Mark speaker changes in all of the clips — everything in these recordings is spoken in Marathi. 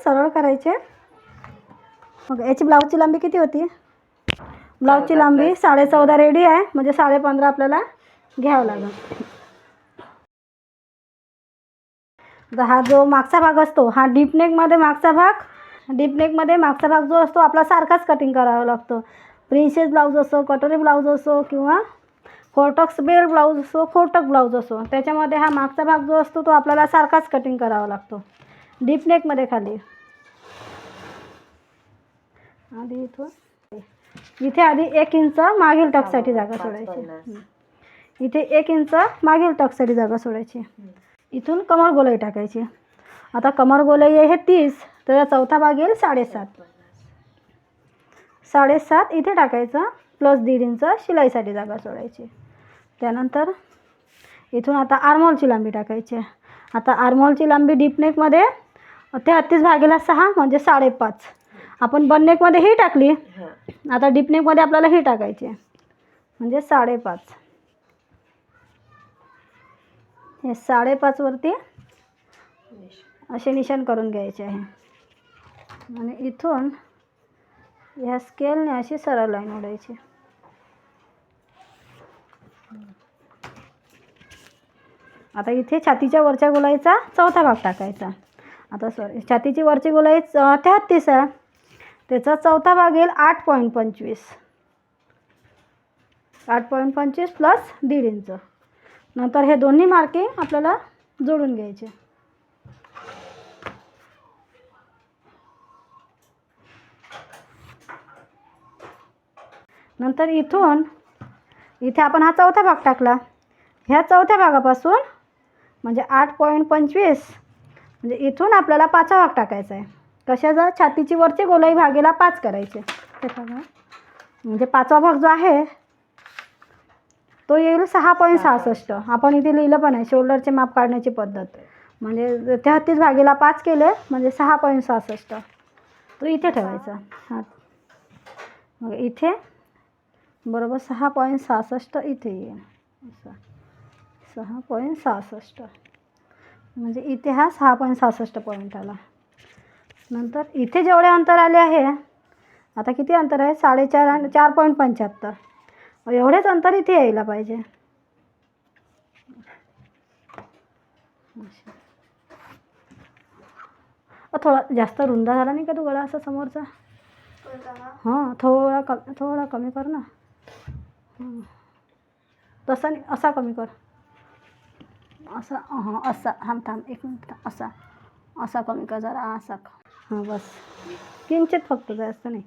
Speaker 1: सरळ करायचे. मग याची ब्लाऊजची लांबी किती होती? ब्लाऊजची लांबी 14.5 रेडी आहे, म्हणजे 15.5 आपल्याला घ्यावं लागेल. तर हा जो मागचा भाग असतो हा डीपनेकमध्ये मागचा भाग जो असतो आपला सारखाच कटिंग करावा लागतो. प्रिन्सेस ब्लाऊज असो, कटोरी ब्लाऊज असो किंवा फोरटक्स बेल ब्लाऊज असो, फोरटक ब्लाऊज असो, त्याच्यामध्ये हा मागचा भाग जो असतो तो आपल्याला सारखाच कटिंग करावा लागतो डीपनेकमध्ये. खाली आधी इथे आधी 1 इंच मागील टक्साठी जागा सोडायची. इथे 1 इंच मागील टक्साठी जागा सोडायची. इथून कमर गोलाई टाकायची. आता कमर गोलाई आहे हे 30, त्याचा चौथा भाग येईल 7.5 इथे टाकायचं, प्लस 1.5 इंच शिलाईसाठी जागा सोडायची. त्यानंतर इथून आता आर्महोलची लांबी टाकायची. आता आर्महोलची लांबी डीपनेकमध्ये 33/6 म्हणजे 5.5. आपण बननेकमध्ये ही टाकली, आता डीपनेकमध्ये आपल्याला ही टाकायची म्हणजे 5.5. हे 5.5 वरती असे निशाण करून घ्यायचे आहे. आणि इथून ह्या स्केलने अशी सरळ लाईन ओढायची. आता इथे छातीच्या वरच्या गोलाईचा चौथा भाग टाकायचा. आता छातीची वरची गोलाई 33 आहे, त्याचा चौथा भाग येईल 8.25. 8.25 प्लस 1.5 इंच. नंतर हे दोन्ही मार्किंग आपल्याला जोडून घ्यायचे. नंतर इथे आपण हा चौथा भाग टाकला. ह्या चौथ्या भागापासून म्हणजे 8.25 म्हणजे इथून आपल्याला 5वा भाग टाकायचा आहे. कशाचा? छातीची वरची गोलाई भागेला 5 करायचे. म्हणजे 5वा भाग जो आहे तो येईल 6.66. आपण इथे लिहिलं पण आहे शोल्डरचे माप काढण्याची पद्धत. म्हणजे 33/5 केले म्हणजे 6.66. तो इथे ठेवायचा. हां, मग इथे बरोबर 6.66 इथे येईल. असं 6.66 म्हणजे इथे हा 6.66 पॉईंट आला. नंतर इथे जेवढे अंतर आले आहे, आता किती अंतर आहे? 4.5 आणि 4.75. एवढेच अंतर इथे यायला पाहिजे. थोडा जास्त रुंद झाला नाही का तू गळा असा समोरचा? हां, थोडा कमी कर ना. तसा नाही, असा कमी कर. असा असा थांब 1 मिनिट. असा कमी कर जरा, असा. हां बस, किंचित फक्त, जास्त नाही.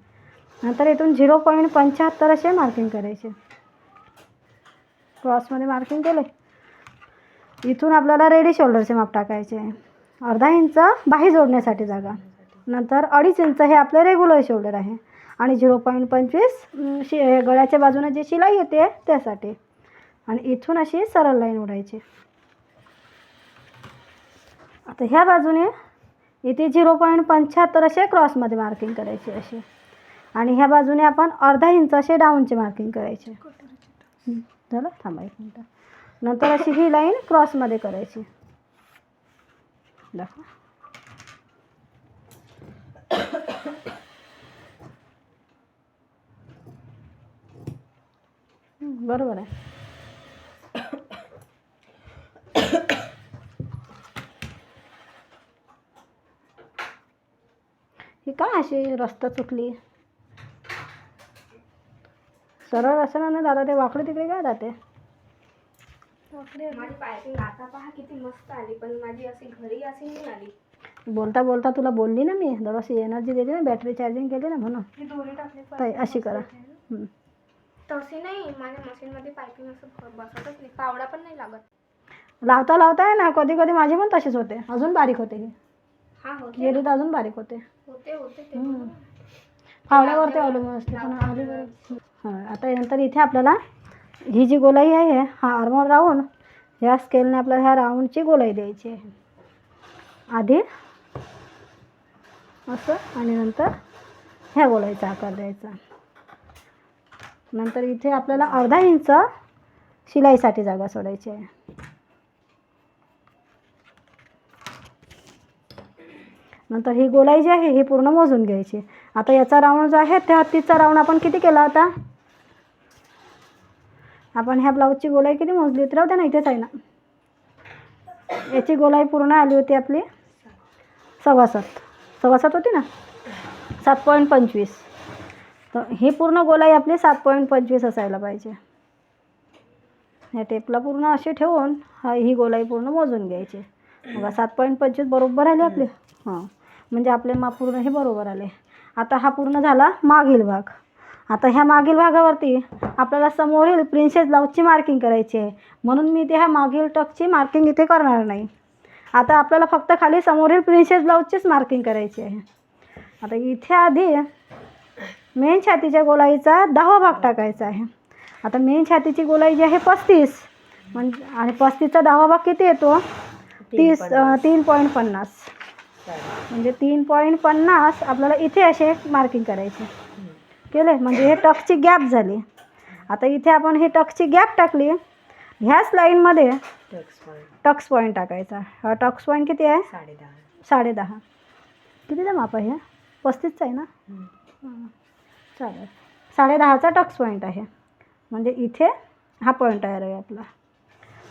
Speaker 1: नंतर इथून 0.75 असे मार्किंग करायचे. क्रॉसमध्ये मार्किंग केले. इथून आपल्याला रेडी शोल्डरचे माप टाकायचे. 1/2 इंच बाही जोडण्यासाठी जागा. नंतर 2.5 इंच हे आपलं रेग्युलर शोल्डर आहे. आणि 0.25 गळ्याच्या बाजूने जी शिलाई येते त्यासाठी. आणि इथून अशी सरळ लाईन ओढायची. आता ह्या बाजूने इथे 0.75 असे क्रॉसमध्ये मार्किंग करायचे असे. आणि ह्या बाजूने आपण 1/2 इंच असे डाऊनचे मार्किंग करायचे. झालं? थांबा 1 मिनिट. नंतर अशी ही लाईन क्रॉसमध्ये करायची. दाखवा. बरोबर आहे. ही काय अशी रस्ता चुकली? सरळ असं ना दादा, ते वाकडे तिकडे काय जाते?
Speaker 2: माझी पायपिंग आता पहा किती मस्त आली, पण माझी अशी घरी अशी नाही आली.
Speaker 1: बोलता बोलता तुला बोलली ना मी, जराशी एनर्जी देते ना, बॅटरी चार्जिंग केली ना म्हणून.
Speaker 2: मी दोरी टाकली
Speaker 1: ताई अशी करा.
Speaker 2: तशी नाही, माझ्या मशीनमध्ये पायपिंग असं बसतच नाही, पावडा पण नाही लागत.
Speaker 1: लावता आहे ना, कधी कधी माझी पण तशीच होते. अजून बारीक होते ही.
Speaker 2: हा होते,
Speaker 1: गेली तर अजून बारीक होते.
Speaker 2: होते
Speaker 1: फावड्यावरती अवलंबून असते. पण आधी हां, आता नंतर इथे आपल्याला ही जी गोलाई आहे, हा आर्महोल राऊंड, ह्या स्केलने आपल्याला ह्या राऊंडची गोलाई द्यायची आहे. आधी असं आणि नंतर ह्या गोलाईचा आकार द्यायचा. नंतर इथे आपल्याला 1/2 इंच शिलाईसाठी जागा सोडायची आहे. नंतर ही गोलाई जी आहे ही पूर्ण मोजून घ्यायची. आता याचा राऊंड जो आहे 33चा राऊंड आपण किती केला होता? आपण ह्या ब्लाऊजची गोलाई किती मोजली होती? राहू द्या ना, इथेच आहे ना. याची गोलाई पूर्ण आली होती आपली 7.25 होती ना, 7.25. तर ही पूर्ण गोलाई आपली 7.25 असायला पाहिजे. ह्या टेपला पूर्ण अशी ठेवून ही गोलाई पूर्ण मोजून घ्यायची. बघा 7.25 बरोबर आली आपली. हां, म्हणजे आपले माप पूर्ण हे बरोबर आले. आता हा पूर्ण झाला मागील भाग. आता ह्या मागील भागावरती आपल्याला समोरील प्रिन्सेस ब्लाऊजची मार्किंग करायची आहे, म्हणून मी इथे ह्या मागील टक्सची मार्किंग इथे करणार नाही. आता आपल्याला फक्त खाली समोरील प्रिन्सेस ब्लाऊजचीच मार्किंग करायची आहे. आता इथे आधी मेन छातीच्या गोलाईचा 10वा भाग टाकायचा आहे. आता मेन छातीची गोलाई जी आहे 35, म्हणजे आणि 35चा 10वा भाग किती येतो? 3.50. म्हणजे 3.50 आपल्याला इथे असे मार्किंग करायचे. केले म्हणजे हे टक्सची गॅप झाली. आता इथे आपण हे टक्सची गॅप टाकली. ह्याच लाईनमध्ये टक्स पॉईंट टाकायचा. हा टक्स पॉईंट किती आहे? 10.5. कितीचा माप आहे? 35चा आहे ना. चालेल, 10.5चा टक्स पॉईंट आहे. म्हणजे इथे हा पॉईंट तयार आहे आपला.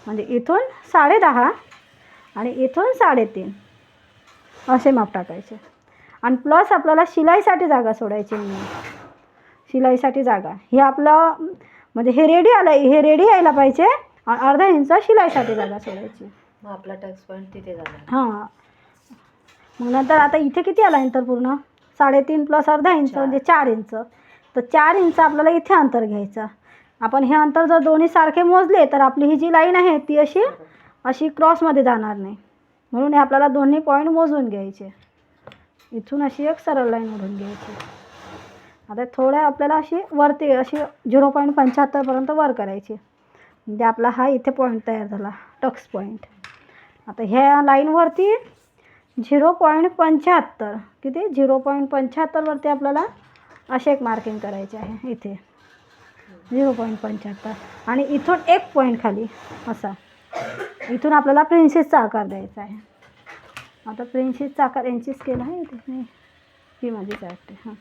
Speaker 1: म्हणजे इथून 10.5 आणि इथून 3.5 असे माप टाकायचे. आणि प्लस आपल्याला शिलाईसाठी जागा सोडायची नाही. शिलाईसाठी जागा हे आपलं म्हणजे हे रेडी आलं, हे रेडी यायला पाहिजे. आणि अर्धा इंच शिलाईसाठी जागा सोडायची.
Speaker 3: मग आपला टक्स पॉईंट तिथे झाला.
Speaker 1: हां, मग नंतर आता इथे किती आला अंतर पूर्ण? 3.5 प्लस अर्धा इंच म्हणजे 4 इंच. तर 4 इंच आपल्याला इथे अंतर घ्यायचं. आपण हे अंतर जर दोन्ही सारखे मोजले तर आपली ही जी लाईन आहे ती अशी क्रॉसमध्ये जाणार नाही. म्हणून हे आपल्याला दोन्ही पॉईंट मोजून घ्यायचे. इथून अशी एक सरळ लाईन ओढून घ्यायची. आता थोड्या आपल्याला अशी वरती अशी 0.75पर्यंत वर करायची. म्हणजे आपला हा इथे पॉईंट तयार झाला, टक्स पॉईंट. आता ह्या लाईनवरती 0.75 किती 0.75वरती आपल्याला असे एक मार्किंग करायचे आहे. इथे 0.75 आणि इथून एक पॉईंट खाली असा. इथून आपल्याला प्रिन्सेसचा आकार द्यायचा आहे. आता प्रिन्सेसचा आकार यांची स्केल आहे इथे नाही, ही माझी वाटते. हां,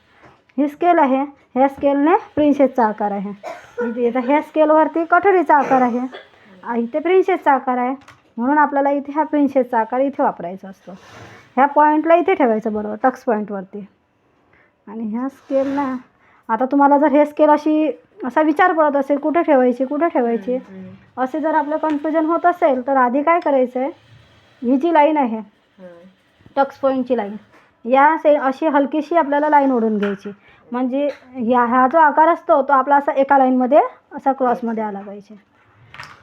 Speaker 1: ही स्केल आहे. ह्या स्केलने प्रिन्सेसचा आकार आहे. इथे ह्या स्केलवरती कटोरीचा आकार आहे, इथे प्रिन्सेसचा आकार आहे. म्हणून आपल्याला इथे हा प्रिन्सेसचा आकार इथे वापरायचा असतो. ह्या पॉईंटला इथे ठेवायचं बरोबर टक्स पॉईंटवरती. आणि ह्या स्केलला आता तुम्हाला जर हे स्केल असा विचार पडत असेल कुठे ठेवायची असे जर आपलं कन्फ्युजन होत असेल तर आधी काय करायचं आहे, ही जी लाईन आहे टक्स पॉईंटची लाईन अशी हलकीशी आपल्याला लाईन ओढून घ्यायची. म्हणजे हा जो आकार असतो तो आपला असा एका लाईनमध्ये असा क्रॉसमध्ये आला पाहिजे.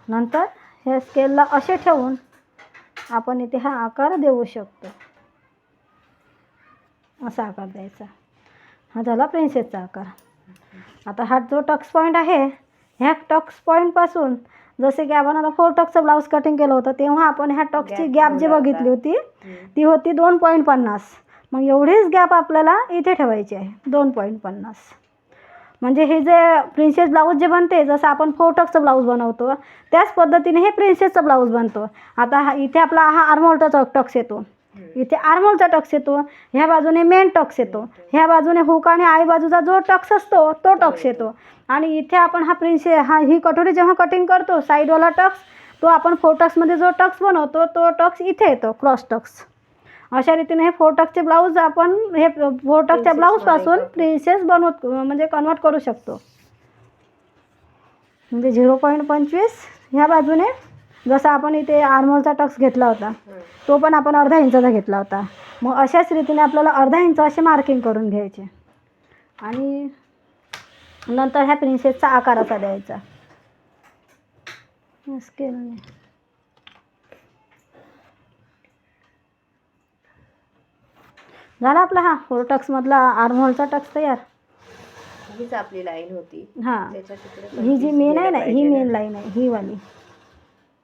Speaker 1: नंतर ह्या स्केलला असे ठेवून आपण इथे हा आकार देऊ शकतो. असा आकार द्यायचा. हा झाला प्रिन्सेसचा आकार. आता हा जो टक्स पॉईंट आहे ह्या टक्स पॉईंटपासून जसे की आपण आता 4 टक्सचं ब्लाऊज कटिंग केलं होतं तेव्हा आपण ह्या टक्सची गॅप जी बघितली होती ती होती 2.50. मग एवढीच गॅप आपल्याला इथे ठेवायची आहे 2.50. म्हणजे हे जे प्रिन्सेस ब्लाऊज जे बनते जसं आपण 4 टक्सचं ब्लाऊज बनवतो त्याच पद्धतीने हे प्रिन्सेसचं ब्लाऊज बनतो. आता इथे आपला हा आर्महोलचा टक्स येतो, इथे आर्महोलचा टक्स येतो, ह्या बाजूने मेन टक्स येतो, ह्या बाजूने हुक आणि आई बाजूचा जो टक्स असतो तो टक्स येतो. आणि इथे आपण ही कटोरी जेव्हा कटिंग करतो साईडवाला टक्स तो आपण 4 टक्समध्ये जो टक्स बनवतो तो टक्स इथे येतो, क्रॉस टक्स. अशा रीतीने हे 4 टक्सचे ब्लाऊज आपण हे 4 टक्सच्या ब्लाऊजपासून प्रिन्सेस म्हणजे कन्वर्ट करू शकतो. म्हणजे 0.25 ह्या बाजूने जसा आपण इथे आर्महोलचा टक्स घेतला होता तो पण आपण अर्धा इंचाचा घेतला होता. मग अशाच रीतीने आपल्याला अर्धा इंच असे मार्किंग करून घ्यायचे. आणि नंतर ह्या प्रिन्सेसचा आकार असा द्यायचा स्केलने. झाला आपला हा 4 टक्समधला आर्महोलचा टक्स तयार.
Speaker 3: हीच आपली लाईन होती.
Speaker 1: हां,
Speaker 3: त्याच्या तिकडे
Speaker 1: ही जी मेन आहे ना ही मेन लाईन आहे, ही वाली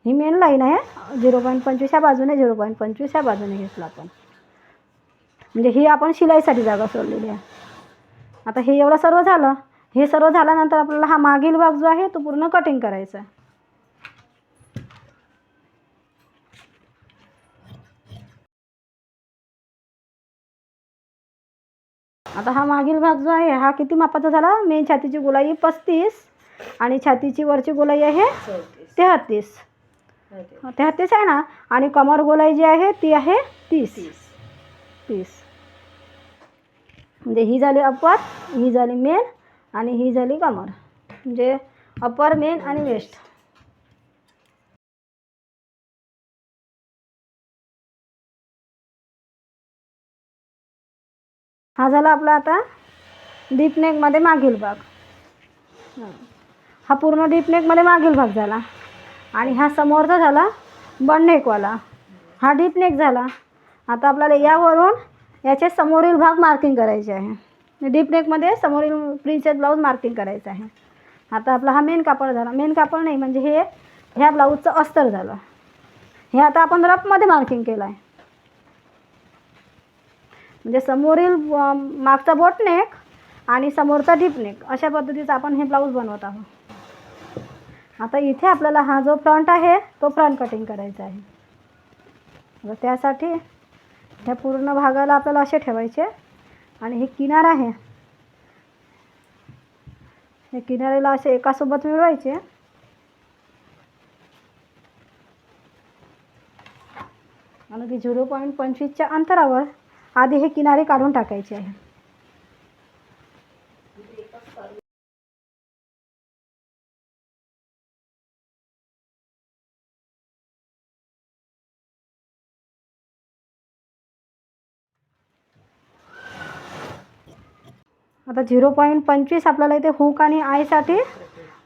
Speaker 1: ही मेन लाईन आहे. 0.25 ह्या बाजूने 0.25 ह्या बाजूने घेतला आपण. म्हणजे ही आपण शिलाईसाठी जागा सोडलेली आहे. आता हे एवढं सर्व झालं. हे सर्व झाल्यानंतर आपल्याला हा मागील भाग जो आहे तो पूर्ण कटिंग करायचा. आता हा मागील भाग जो आहे हा किती मापाचा झाला? मेन छातीची गोलाई 35 आणि छातीची वरची गोलाई आहे
Speaker 3: 34.
Speaker 1: 33. 33 आहे ना. आणि कमर गोलाई जी आहे ती आहे 30. 30 म्हणजे ही झाली अपर, ही झाली मेन आणि ही झाली कमर. म्हणजे अपर, मेन आणि वेस्ट. हा झाला आपला आता डीप नेकमध्ये मागील भाग. हा पूर्ण डीप नेकमध्ये मागील भाग झाला. आणि हा समोरचा झाला बन नेकवाला. हा डीप नेक झाला. आता आपल्याला यावरून याचे समोरील भाग मार्किंग करायचे आहे. डीप नेकमध्ये समोरील प्रिन्सेस ब्लाऊज मार्किंग करायचं आहे. आता आपला हा मेन कापड झाला. मेन कापड नाही म्हणजे हे ह्या ब्लाऊजचं अस्तर झालं. हे आता आपण रफमध्ये मार्किंग केलं आहे. म्हणजे समोरील मागचा बोट नेक आणि समोरचा डीप नेक अशा पद्धतीचं आपण हे ब्लाऊज बनवत आहोत. आता इथे आपल्याला हा जो फ्रंट आहे तो फ्रंट कटिंग करायचा आहे. तर त्यासाठी ह्या पूर्ण भागाला आपल्याला असे ठेवायचे आणि हे किनार आहे हे किनाऱ्याला असे एकासोबत मिळवायचे आणि ती 0.25च्या अंतरावर आधी हे किनारे काढून टाकायचे आहे. आता 0.25 आपल्याला इथे हुक आणि आयसाठी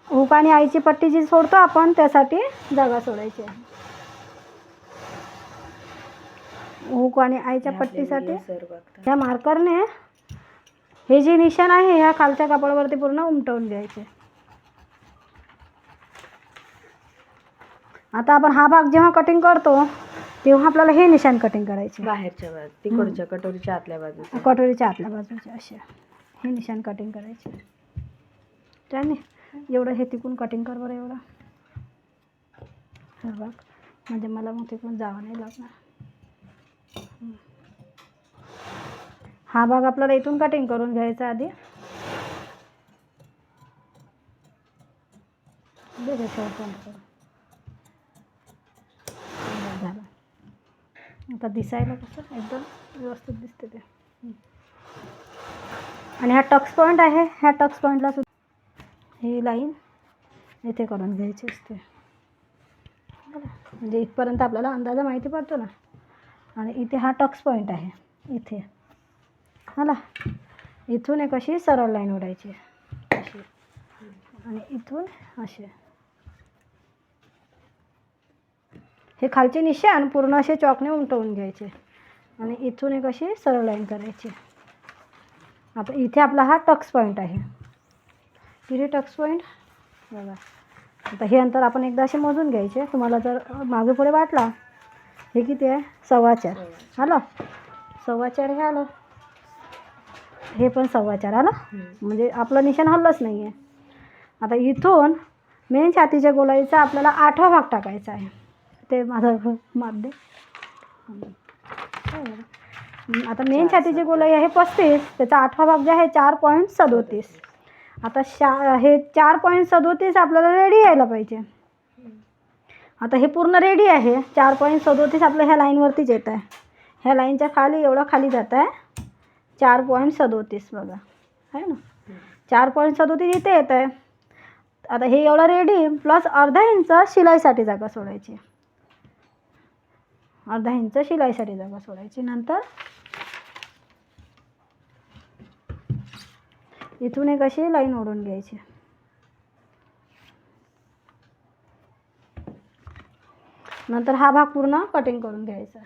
Speaker 1: हुक आणि आईची पट्टी जी सोडतो आपण त्यासाठी जागा सोडायची आहे. हुक आणि आईच्या पट्टीसाठी ह्या मार्करने हे जे निशाण आहे ह्या खालच्या कापडावरती पूर्ण उमटवून घ्यायचे. आता आपण हा भाग जेव्हा कटिंग करतो तेव्हा आपल्याला हे निशाण कटिंग करायचे
Speaker 3: बाहेरच्या बाजू तिकडच्या कटोरीच्या आतल्या बाजूच्या.
Speaker 1: कटोरीच्या आतल्या बाजूचे असे हे निशाण कटिंग करायचे. त्याने एवढं हे तिकून कटिंग कर बरं एवढं हे बघ म्हणजे मला मग तिकडून जावं नाही लागणार. हा भाग आपल्याला इथून कटिंग करून घ्यायचा आधी. झालं. आता दिसायला कसं एकदम व्यवस्थित दिसते ते. आणि हा टक्स पॉईंट आहे ह्या टक्स पॉईंटला सुद्धा ही लाईन इथे करून घ्यायची असते. म्हणजे इथपर्यंत आपल्याला अंदाजा माहिती पडतो ना. आणि इथे हा टक्स पॉईंट आहे इथे हा ना. इथून एक अशी सरळ लाईन ओढायची अशी आणि इथून असे हे खालचे निशाण पूर्ण असे चॉकने उमटवून घ्यायचे आणि इथून एक अशी सरळ लाईन करायची. आता इथे आपला हा टक्स पॉईंट आहे. किती टक्स पॉईंट बघा. आता हे अंतर आपण एकदा असे मोजून घ्यायचे. तुम्हाला जर मागे पुढे वाटला हे किती आहे 4.25 आलं. 4.25 हे आलं. हे पण 4.25 आलं. म्हणजे आपलं निशाण हल्लंच नाही आहे. आता इथून मेन छातीच्या गोलाईचा आपल्याला 8वा भाग टाकायचा आहे. ते माझं माप दे. आता मेन छातीची गोलाई आहे 35 त्याचा 8वा भाग जे आहे 4.37. आता हे 4.37 आपल्याला रेडी यायला पाहिजे. आता हे पूर्ण रेडी आहे. 4.37 आपलं ह्या लाईनवरतीच येत आहे. ह्या लाईनच्या खाली एवढं खाली जात आहे 4.37 बघा आहे ना. 4.37 इथे येत आहे. आता हे एवढं रेडी प्लस अर्धा इंच शिलाईसाठी जागा सोडायची. अर्धा इंच शिलाईसाठी जागा सोडायची. नंतर इथून एक अशी लाईन ओढून घ्यायची. नंतर हा भाग पूर्ण कटिंग करून घ्यायचा.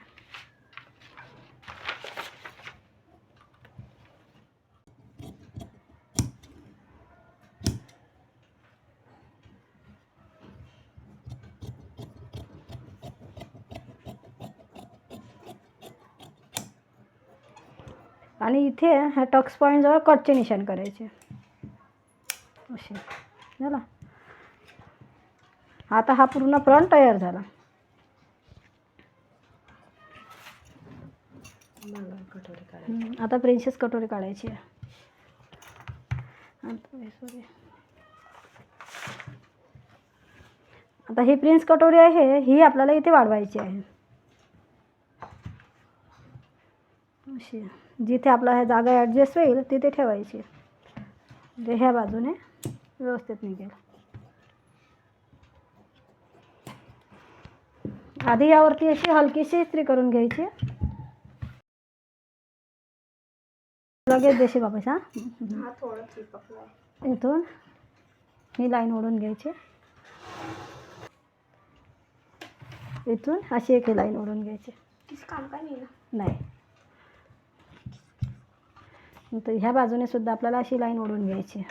Speaker 1: आणि इथे ह्या टक्स पॉईंटजवळ कटचे निशाण करायचे असे झाला. आता हा पूर्ण फ्रंट तयार झाला.
Speaker 3: मला कटोरी काढायची.
Speaker 1: आता प्रिन्सेस कटोरी काढायची आहे. सॉरी, आता ही प्रिन्स कटोरी आहे, ही आपल्याला इथे वाढवायची आहे. अशी जिथे आपला ह्या जागा ॲडजस्ट होईल तिथे ठेवायची, म्हणजे ह्या बाजूने व्यवस्थित निघेल. आधी यावरती अशी हलकीशी इस्त्री करून घ्यायची. लगेच देशी बाबा हां.
Speaker 2: हा थोडं चिपकलाय.
Speaker 1: इथून ही लाईन ओढून घ्यायची, इथून अशी एक लाईन ओढून घ्यायची.
Speaker 2: तीच काम काय नाही ना.
Speaker 1: नाही, तर ह्या बाजूने सुद्धा आपल्याला अशी लाईन ओढून घ्यायची.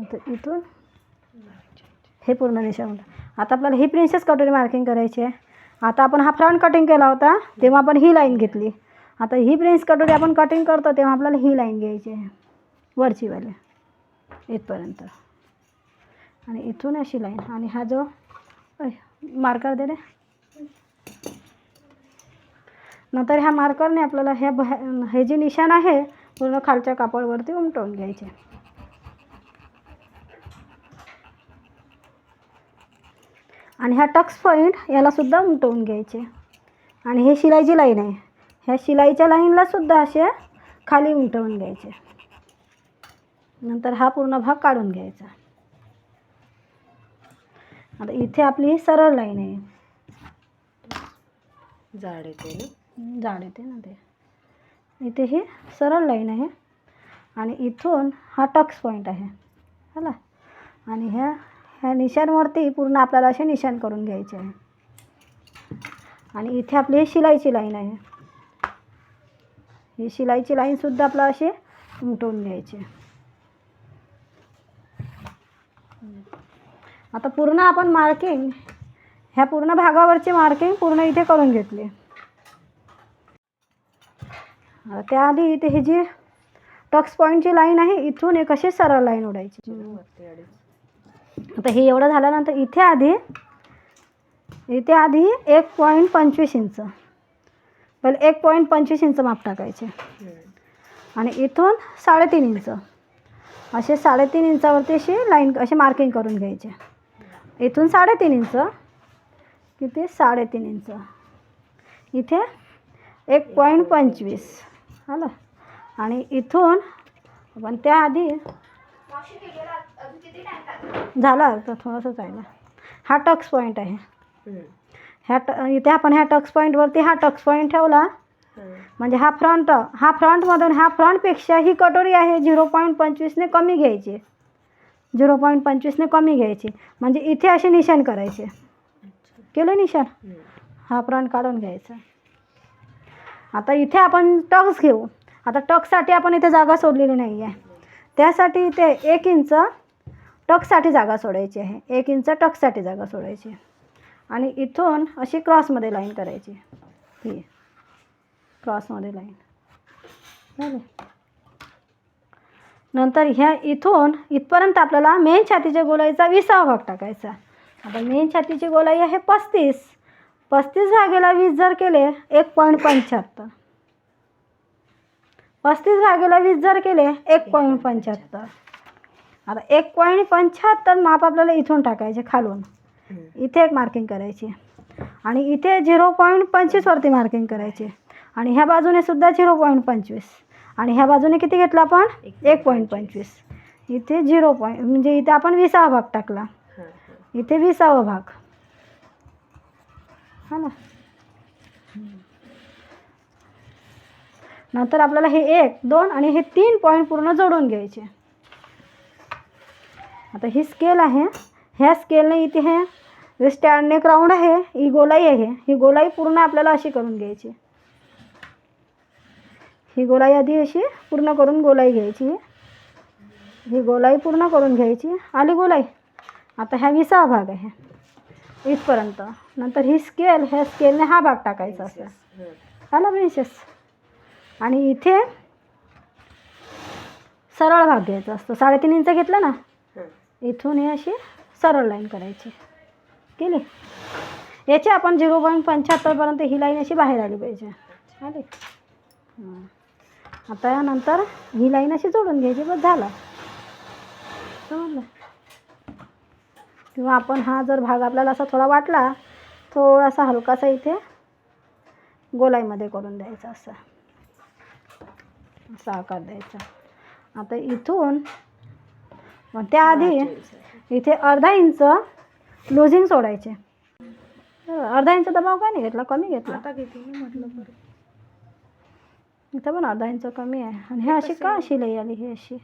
Speaker 1: तर इथून हे पूर्ण दिशामध्ये. आता आपल्याला ही प्रिन्सेस कटोरी मार्किंग करायची आहे. आता आपण हा फ्रंट कटिंग केला होता तेव्हा आपण ही लाईन घेतली. आता ही प्रिन्स कटोरी आपण कटिंग करतो तेव्हा आपल्याला ही लाईन घ्यायची आहे वरचीवाली इथपर्यंत, आणि इथून अशी लाईन, आणि हा जो मार्कर दे रे. नंतर ह्या मार्करने आपल्याला हे जे निशाण आहे पूर्ण खालच्या कापडवरती उमटवून घ्यायचे. आणि ह्या टक्स पॉईंट याला सुद्धा उमटवून घ्यायचे. आणि हे शिलाईची लाईन आहे, ह्या शिलाईच्या लाईनला सुद्धा असे खाली उमटवून घ्यायचे. नंतर हा पूर्ण भाग काढून घ्यायचा. आता इथे आपली सरळ लाईन आहे,
Speaker 3: जाड येते ना,
Speaker 1: जाड येते ना ते. इथे ही सरळ लाईन आहे आणि इथून हा टक्स पॉईंट आहे हला. आणि ह्या निशाणवरती पूर्ण आपल्याला असे निशाण करून घ्यायचे आहे. आणि इथे आपली ही शिलाईची लाईन आहे, ही शिलाईची लाईनसुद्धा आपल्याला अशी उमटवून घ्यायची. आता पूर्ण आपण मार्किंग ह्या पूर्ण भागावरची मार्किंग पूर्ण इथे करून घेतली. त्याआधी इथे ही जी टक्स पॉईंटची लाईन आहे इथून एक अशी सरळ लाईन ओढायची.
Speaker 3: वरती अडीच.
Speaker 1: आता हे एवढं झाल्यानंतर इथे आधी 1.25 इंच, पहिले 1.25 इंच माप टाकायचे. आणि इथून 3.5 इंच असे 3.5 इंचावरती अशी लाईन अशी मार्किंग करून घ्यायचे. इथून 3.5 इंच, किती 3.5 इंच, इथे 1.25 आलं. आणि इथून आपण त्याआधी
Speaker 2: मावशी व्हिडिओला अजून किती टाइम लागतो?
Speaker 1: झाला तर थोडंसं राहिला. हा टक्स पॉईंट आहे, इथे आपण ह्या टक्स पॉईंटवरती हा टक्स पॉईंट ठेवला म्हणजे हा फ्रंटमधून ह्या फ्रंटपेक्षा ही कटोरी आहे 0.25ने कमी घ्यायची, 0.25ने कमी घ्यायची. म्हणजे इथे असे निशाण करायचे. केलं निशाण, हा फ्रंट काढून घ्यायचा. आता इथे आपण टक्स घेऊ. आता टक्ससाठी आपण इथे जागा सोडलेली नाही आहे, त्यासाठी इथे 1 इंच टक्ससाठी जागा सोडायची आहे, 1 इंच टक्ससाठी जागा सोडायची. आणि इथून अशी क्रॉसमध्ये लाईन करायची, ही क्रॉसमध्ये लाईन झाली. नंतर ह्या इथून इथपर्यंत आपल्याला मेन छातीच्या गोलाईचा 20वा भाग टाकायचा. आता मेन छातीची गोलाई आहे 35 भागेला 20 जर केले 1.75, 35 भागेला 20 जर केले 1.75. आता 1.75 माप आपल्याला इथून टाकायचे खालून, इथे एक मार्किंग करायची आणि इथे 0.25 वरती मार्किंग करायची. आणि ह्या बाजूने सुद्धा 0.25 आणि ह्या बाजूने किती घेतला आपण 1.25. इथे 0 म्हणजे इथे आपण 20वा भाग टाकला, इथे 20वा भाग हा ना. नंतर आपल्याला हे 1, 2 आणि हे 3 पॉईंट पूर्ण जोडून घ्यायचे. आता ही स्केल आहे, ह्या स्केलने इथे हे स्टँड नेक राऊंड आहे, ही गोलाई आहे, ही गोलाई पूर्ण आपल्याला अशी करून घ्यायची. ही गोलाई आधी अशी पूर्ण करून गोलाई घ्यायची, ही गोलाई पूर्ण करून घ्यायची. आली गोलाई. आता ह्या 20वा भाग आहे इथपर्यंत. नंतर ही स्केल, ह्या स्केलने हा भाग टाकायचा असं आला प्रिन्सेस. आणि इथे सरळ भाग घ्यायचा असतो, 3.5 इंच घेतला ना, इथून हे अशी सरळ लाईन करायची. केली. याची आपण 0.75पर्यंत ही लाईन अशी बाहेर आली पाहिजे. आली. आता यानंतर ही लाईन अशी जोडून घ्यायची, बस झालं. समजलं? किंवा आपण हा जर भाग आपल्याला असा थोडा वाटला, थोडासा हलकासा इथे गोलाईमध्ये करून द्यायचा, असा आकार द्यायचा. आता इथून मग त्याआधी इथे अर्धा इंच लुझिंग सोडायचे. अर्धा इंच दबाव का नाही घेतला, कमी घेतला.
Speaker 3: आता घेते मी म्हटलं बरं.
Speaker 1: इथं पण अर्धा इंच कमी आहे. आणि हे अशी का शिलाई आली, ही अशी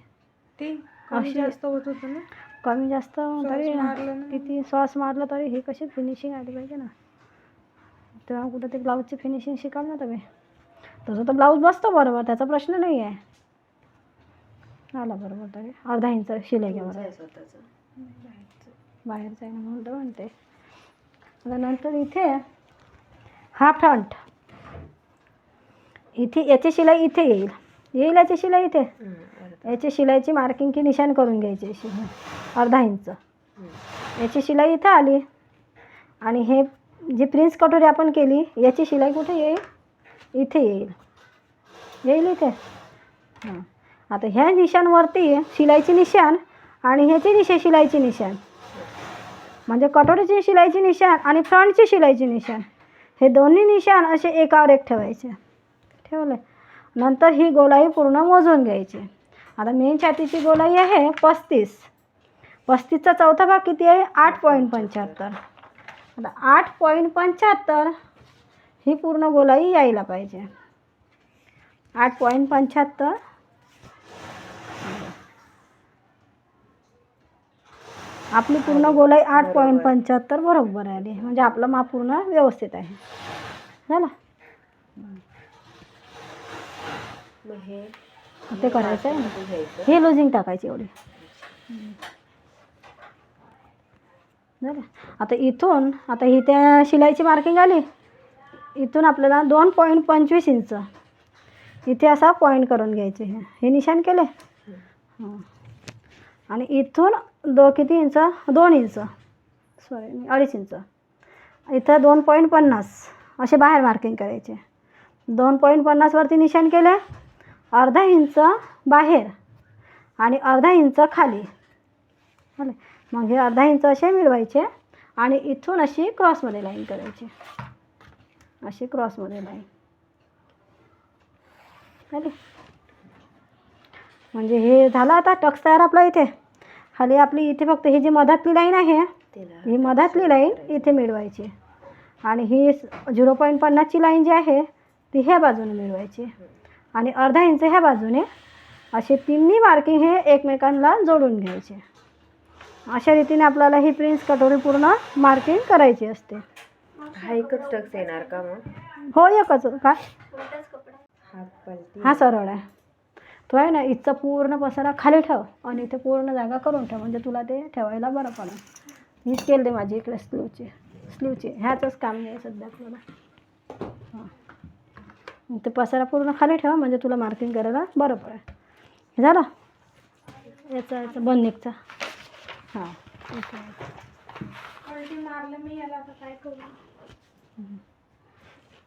Speaker 3: ते कमी जास्त होत होतं ना.
Speaker 1: कमी जास्त तरी
Speaker 3: मारलं ना.
Speaker 1: किती श्वास मारलं तरी ही कशी फिनिशिंग आली पाहिजे ना. तेव्हा कुठं ते ब्लाऊजची फिनिशिंग शिकाल ना तुम्ही. तसं तर ब्लाऊज बसतो बरोबर, त्याचा प्रश्न नाही आहे. आला बरोबर, तरी अर्धा इंच शिलाई घ्या बरोबर.
Speaker 3: स्वतःचं
Speaker 1: बाहेरचं आहे ना म्हणतो म्हणते. आता नंतर इथे हा फ्रंट, इथे याची शिलाई इथे येईल याची शिलाई इथे. याची शिलाईची मार्किंग की निशाण करून घ्यायची अशी अर्धा इंच. याची शिलाई इथं आली. आणि हे जी प्रिन्स कटोरी आपण केली याची शिलाई कुठे येईल, इथे येईल इथे. हां, आता ह्या निशाणवरती शिलाईची निशाण आणि ह्याची शिलाईची निशाण, म्हणजे कटोरीची शिलाईची निशाण आणि फ्रंटची शिलाईची निशाण, हे दोन्ही निशाण असे एकावर एक ठेवायचे. ठेवले नंतर ही गोलाई पूर्ण मोजून घ्यायची. आता मेन छातीची गोलाई आहे 35. 35चा चौथा भाग किती आहे, 8.75. आता 8.75 ही पूर्ण गोलाई यायला पाहिजे. 8.75 आपली पूर्ण गोलाई 8.75 बरोबर आली. म्हणजे आपलं माप पूर्ण व्यवस्थित आहे. झालं.
Speaker 3: मग हे
Speaker 1: ते करायचं आहे ना.
Speaker 3: घ्यायचं.
Speaker 1: हे लुझिंग टाकायची एवढी. झालं. आता इथून आता ही त्या शिलाईची मार्किंग आली. इथून आपल्याला 2.25 इंच इथे असा पॉईंट करून घ्यायचे. हे निशाण केले. हां, आणि इथून किती इंच, 2 इंच, सॉरी 2.5 इंच, इथं 2.50 असे बाहेर मार्किंग करायचे. 2.50 वरती निशाण केले. अर्धा इंच बाहेर आणि अर्धा इंच खाली. झाले. मग हे अर्धा इंच असे मिळवायचे आणि इथून अशी क्रॉसमध्ये लाईन करायची, अशी क्रॉसमध्ये लाईन. झाली. म्हणजे हे झालं. आता टक्स तयार आपला. इथे खाली आपली इथे फक्त ही जी मधातली लाईन आहे, ही मधातली लाईन इथे मिळवायची आणि ही 0.50ची लाईन जी आहे ती ह्या बाजूने मिळवायची आणि अर्धा इंच ह्या बाजूने. असे तिन्ही मार्किंग हे एकमेकांना जोडून घ्यायचे. अशा रीतीने आपल्याला ही प्रिन्स कटोरी पूर्ण मार्किंग करायची असते.
Speaker 3: हा एकच टक्स येणार का मग?
Speaker 1: हो, एकच. काय
Speaker 3: हा पलटी.
Speaker 1: हा सरळ आहे तो आहे ना. इथचा पूर्ण पसारा खाली ठेव आणि इथे पूर्ण जागा करून ठेव, म्हणजे तुला ते ठेवायला बरं पडेल. ही स्केल दे माझी इकडे स्लीवची ह्याचंच काम आहे सध्या आपल्याला. हां, ते पसारा पूर्ण खाली ठेवा म्हणजे तुला मार्किंग करायला बरं पडेल. झालं. याचा बननेकचा. हां,
Speaker 2: मारलं मी याला, आता काय करू.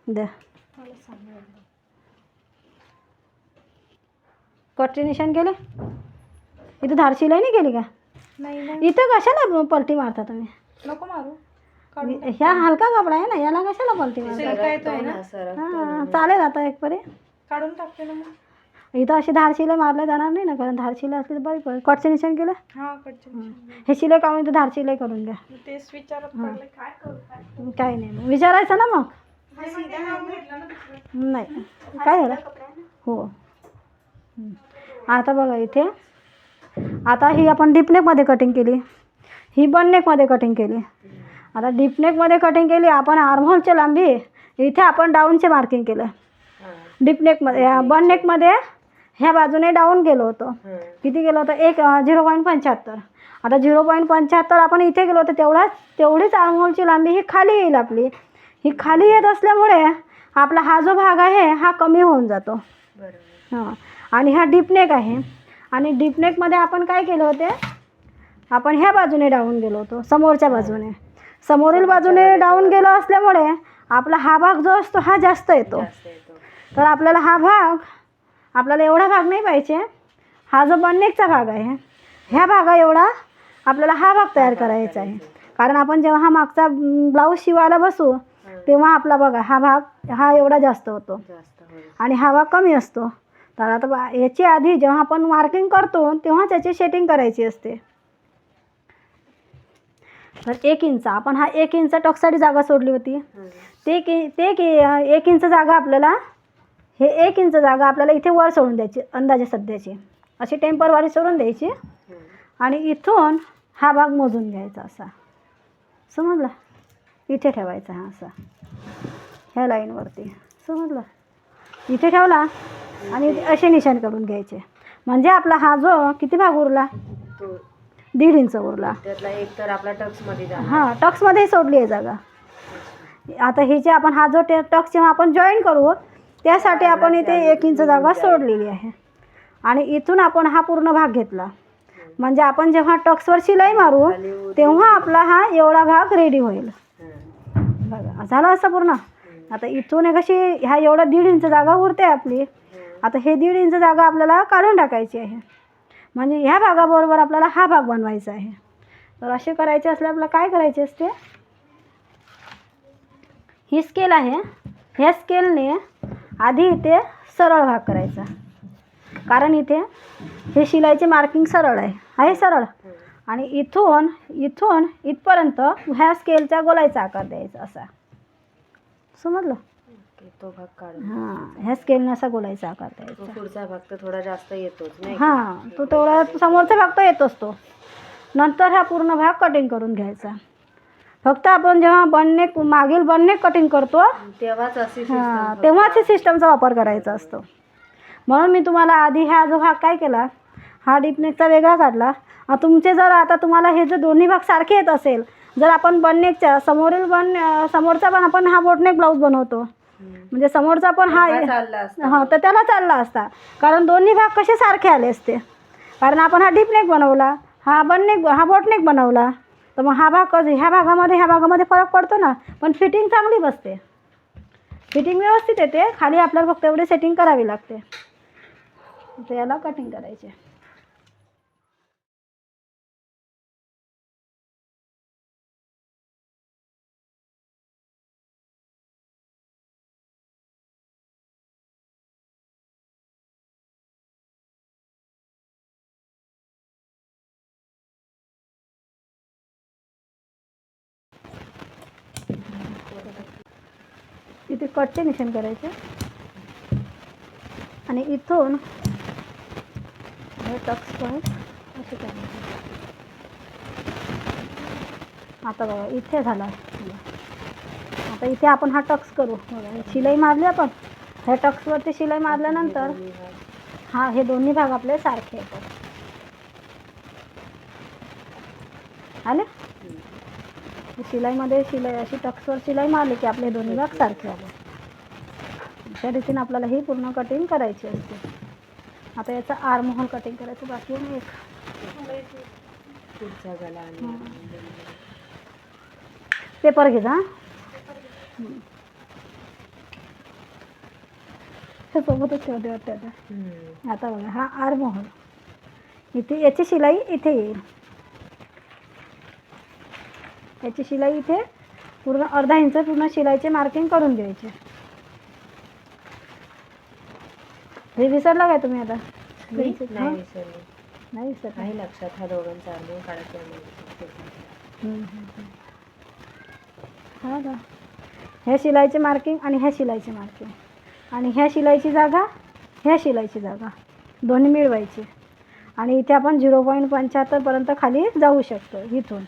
Speaker 1: द्या.
Speaker 2: मला सांगा.
Speaker 1: कटचे निशाण केले. इथं धार शिलाई नाही केली का?
Speaker 2: नाही
Speaker 1: इथं कशाला पलटी मारता तुम्ही?
Speaker 2: नको मारू.
Speaker 1: ह्या हलका कपडा आहे ना, याला कशाला पलटी मारता? हां, चालेल. आता एक परी
Speaker 2: काढून टाकते ना मग.
Speaker 1: इथं अशी धार शिलाई मारल्या जाणार नाही ना, कारण धार शिलाई असली तर बरी पडेल. कटचे निशाण केलं.
Speaker 2: हा, कडचे.
Speaker 1: हे शिलाई काढून इथं धार शिलाई करून घ्या.
Speaker 2: तेच विचारत पडले काय करू काय.
Speaker 1: काही नाही, मग विचारायचं ना. मग नाही काय झालं. हो. आता बघा इथे, आता ही आपण डीपनेकमध्ये कटिंग केली, ही बननेकमध्ये कटिंग केली. आता डीपनेकमध्ये कटिंग केली आपण. आर्महोलची लांबी इथे आपण डाऊनचे मार्किंग केलं. डीपनेकमध्ये बननेकमध्ये ह्या बाजूने डाऊन गेलो होतो. किती गेलो होतं, 0.75. आता 0.75 आपण इथे गेलो होतो. तेवढीच आर्महोलची लांबी ही खाली येईल आपली. ही खाली येत असल्यामुळे आपला हा जो भाग आहे हा कमी होऊन जातो. हां, आणि हा डीपनेक आहे आणि डीपनेकमध्ये आपण काय केलं होते, आपण ह्या बाजूने डाऊन गेलो होतो, समोरच्या बाजूने. समोरील बाजूने डाऊन गेलो असल्यामुळे आपला हा भाग जो असतो हा जास्त येतो.
Speaker 3: जास्त येतो.
Speaker 1: तर आपल्याला हा भाग, आपल्याला एवढा भाग नाही पाहिजे. हा जो बननेकचा भाग आहे ह्या भागा एवढा आपल्याला हा भाग तयार करायचा आहे. कारण आपण जेव्हा हा मागचा ब्लाऊज शिवायला बसू तेव्हा आपला बघा हा भाग हा एवढा जास्त होतो
Speaker 3: जास्त होईल.
Speaker 1: आणि हा भाग कमी असतो. तर आता याची आधी जेव्हा आपण मार्किंग करतो तेव्हा त्याची शेटिंग करायची असते. तर 1 इंच आपण हा 1 इंच टक्ससाठी जागा सोडली होती. ते 1 इंच जागा आपल्याला, हे 1 इंच जागा आपल्याला इथे वर सोडून द्यायची अंदाजे सध्याची, अशी टेम्परवारी सोडून द्यायची आणि इथून हा भाग मोजून घ्यायचा असा, समजलं? इथे ठेवायचा हा असा ह्या लाईनवरती, समजलं? इथे ठेवला आणि असे निशाण करून घ्यायचे. म्हणजे आपला हा जो किती भाग उरला,
Speaker 3: तो
Speaker 1: 1.5 इंच उरला.
Speaker 3: त्यातला एक तर आपला टक्समध्ये जाणार.
Speaker 1: हां, टक्समध्ये सोडली आहे जागा. आता हे जे आपण हा जो टक्स जेव्हा आपण जॉईन करू त्यासाठी आपण इथे 1 इंच जागा सोडलेली आहे. आणि इथून आपण हा पूर्ण भाग घेतला. म्हणजे आपण जेव्हा टक्सवर शिलाई मारू तेव्हा आपला हा एवढा भाग रेडी होईल. बघा झालं असं पूर्ण. आता इथून एक अशी ह्या एवढा 1.5 इंच जागा उरते आपली. आता हे 1.5 इंच जागा आपल्याला काढून टाकायची आहे. म्हणजे ह्या भागाबरोबर आपल्याला हा भाग बनवायचा आहे. तर असे करायचे असले आपल्याला काय करायचे असते, ही स्केल आहे, ह्या स्केलने आधी इथे सरळ भाग करायचा. कारण इथे हे शिलाईचे मार्किंग सरळ आहे सरळ. आणि इथून इथपर्यंत ह्या स्केलचा गोलाईचा आकार द्यायचा असा, समजलं?
Speaker 3: तो भाग काढून
Speaker 1: हां, ह्या स्केलने असा गोलाईचा आकार द्यायचा.
Speaker 3: पुढचा भाग तर थोडा जास्त येतोच नाही.
Speaker 1: हां, तो तेवढा समोरचा भाग तो येतोच तो. नंतर हा पूर्ण भाग कटिंग करून घ्यायचा. फक्त आपण जेव्हा बननेक मागील बननेक कटिंग करतो
Speaker 3: तेव्हाच अशी
Speaker 1: तेव्हाच ही सिस्टमचा वापर करायचा असतो. म्हणून मी तुम्हाला आधी हा जो भाग काय केला, हा डीपनेकचा वेगळा काढला. तुमचे जर आता तुम्हाला हे जे दोन्ही भाग सारखे येत असेल, जर आपण बननेकच्या समोरचा पण आपण हा बोटनेक ब्लाऊज बनवतो, म्हणजे समोरचा पण हां, तर त्याला चालला असता. कारण दोन्ही भाग कसे सारखे आले असते. कारण आपण हा डीपनेक बनवला, हा बोटनेक बनवला, तर मग हा भागामध्ये फरक पडतो ना. पण फिटिंग चांगली बसते, फिटिंग व्यवस्थित येते. खाली आपल्याला फक्त एवढी सेटिंग करावी लागते. तर याला कटिंग करायचे. इथे कटचे निशाण करायचे आणि इथून हे टक्स पॉईंट असे करायचे. आता बघा इथे झाला. आता इथे आपण हा टक्स करू. बघा शिलाई मारली आपण, ह्या टक्सवरती शिलाई मारल्यानंतर हा हे दोन्ही भाग आपले सारखे येतात. आले? शिलाईमध्ये अशी टक्सवर शिलाई मारली की आपले दोन्ही भाग सारखे आले. त्या रीतीने आपल्याला ही पूर्ण कटिंग करायची असते. आता याचा आर्महोल कटिंग करायचं बाकी आहे.
Speaker 3: पुढचा गला आणि
Speaker 1: पेपर घे जा. हे सोबतच ठेवते वाटतं आता. आता बघा हा आर्महोल, इथे याची शिलाई इथे येईल. याची शिलाई इथे पूर्ण अर्धा इंच पूर्ण शिलाईचे मार्किंग करून घ्यायचे. हे विसरला काय तुम्ही आता?
Speaker 3: नाही विसरली.
Speaker 1: नाही विसरला.
Speaker 3: नाही लक्षात. हा दोघांचा अर्धा काढायचा.
Speaker 1: हा का, ह्या शिलाईचे मार्किंग आणि ह्या शिलाईचे मार्किंग आणि ह्या शिलाईची जागा ह्या शिलाईची जागा दोन्ही मिळवायची. आणि इथे आपण 0.75पर्यंत खाली जाऊ शकतो. इथून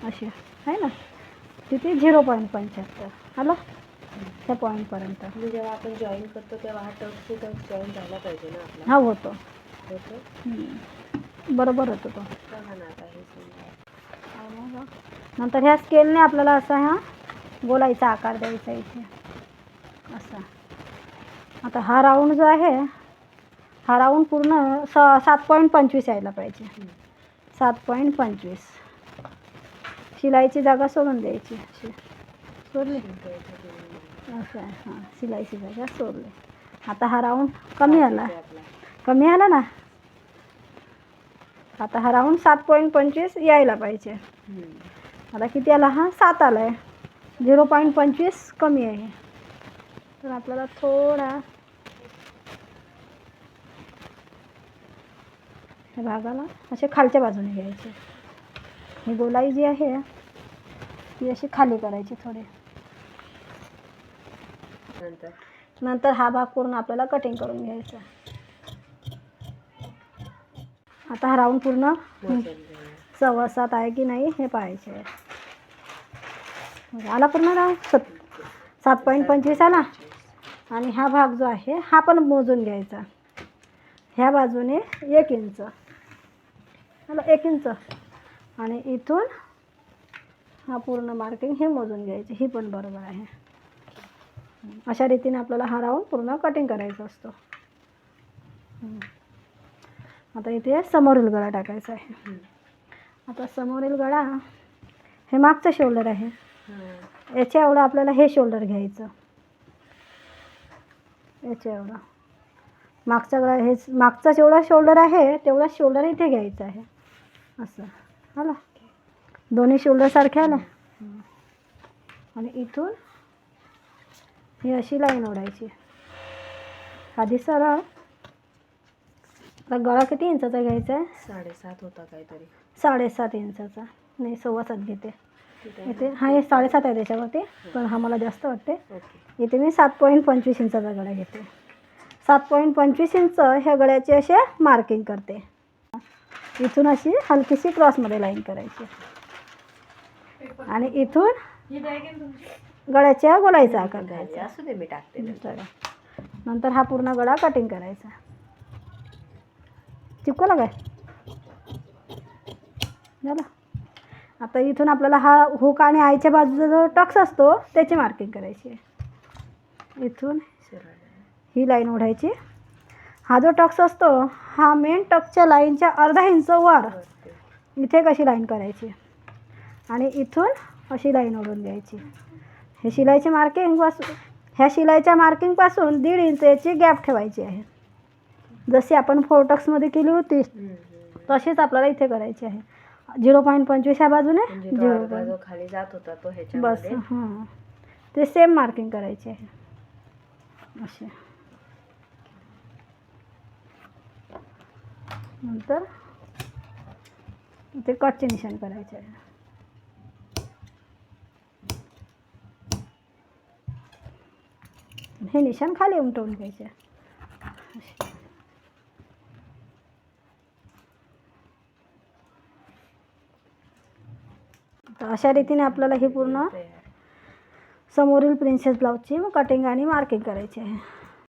Speaker 1: असे आहे ना, तिथे 0.75 आलं त्या पॉईंटपर्यंत.
Speaker 3: जेव्हा आपण जॉईन करतो तेव्हा हा टक्स जॉईन झाला पाहिजे ना आपला.
Speaker 1: हा होतो, बरोबर होतो तो. नंतर ह्या स्केलने आपल्याला असा हा गोलाईचा आकार द्यायचा इथे असा. आता हा राऊंड जो आहे हा राऊंड पूर्ण 7.25 यायला पाहिजे. 7.25 शिलाईची जागा सोडून द्यायची अशी सोडली असं आहे. हां, शिलाईची जागा सोडली. आता हा राऊंड कमी आला, कमी आला ना. आता हा राऊंड 7.25 यायला पाहिजे. आता किती आला हा? 7 आला आहे. 0.25 कमी आहे. तर आपल्याला थोडा ह्या भागाला असे खालच्या बाजूने घ्यायचे. ही गोलाई जी आहे ती अशी खाली करायची थोडी. नंतर हा भाग पूर्ण आपल्याला कटिंग करून घ्यायचा. आता हा राऊंड पूर्ण 7.25 आहे की नाही हे पाहायचे आहे. आला पूर्ण राऊंड 7.25 आला. आणि हा भाग जो आहे हा पण मोजून घ्यायचा. ह्या बाजूने 1 इंच आला, 1 इंच. आणि इथून हा पूर्ण मार्किंग हे मोजून घ्यायची. ही पण बरोबर आहे. अशा रीतीने आपल्याला हा राऊंड पूर्ण कटिंग करायचा असतो. आता इथे समोरील गळा टाकायचा आहे. आता समोरील गळा हे मागचं शोल्डर आहे. याच्या एवढं आपल्याला हे शोल्डर घ्यायचं. याच्या एवढं मागचा गळा हे मागचा जेवढा शोल्डर आहे तेवढा शोल्डर इथे घ्यायचा आहे. असं आला, दोन्ही शोल्डर सारखे आला. आणि इथून ही अशी लाईन ओढायची आधी सरळ. आता गळा किती इंचाचा घ्यायचा आहे?
Speaker 3: 7.5 होता काहीतरी.
Speaker 1: 7.5 इंचाचा, नाही 7.25 घेते इथे. हा हे 7.5 आहे त्याच्यावरती, पण हा मला जास्त वाटते. इथे मी 7.25 इंचाचा गळा घेते. 7.25 इंच ह्या गळ्याचे असे मार्किंग करते. इथून अशी हलकीशी क्रॉसमध्ये लाईन करायची. आणि इथून गळ्याच्या गोलाईचा आकार द्यायचा.
Speaker 3: असू दे, मी टाकते.
Speaker 1: चला, नंतर हा पूर्ण गळा कटिंग करायचा. चिपकला काय झालं. आता इथून आपल्याला हा हुक आणि आईच्या बाजूचा जो टक्स असतो त्याची मार्किंग करायची. इथून ही लाईन ओढायची. हा जो टक्स असतो हा मेन टक्सच्या लाईनच्या अर्धा इंच वर इथे कशी लाईन करायची. आणि इथून अशी लाईन ओढून घ्यायची. हे शिलाईची मार्किंगपासून ह्या शिलाईच्या मार्किंगपासून 1.5 इंचाची गॅप ठेवायची आहे. जशी आपण 4 टक्समध्ये केली होती तशीच आपल्याला इथे करायची आहे. 0.25 ह्या बाजूने 0.
Speaker 3: खाली जात होता तो
Speaker 1: बस.
Speaker 3: ह्याच्यामध्ये.
Speaker 1: हां, ते सेम मार्किंग करायची आहे असे. नंतर इथे कटचे निशाण करायचे आहे. हे निशाण खाली उमटवून घ्यायचे. तर अशा रीतीने आपल्याला हे पूर्ण समोरील प्रिन्सेस ब्लाऊजची कटिंग आणि मार्किंग करायची आहे.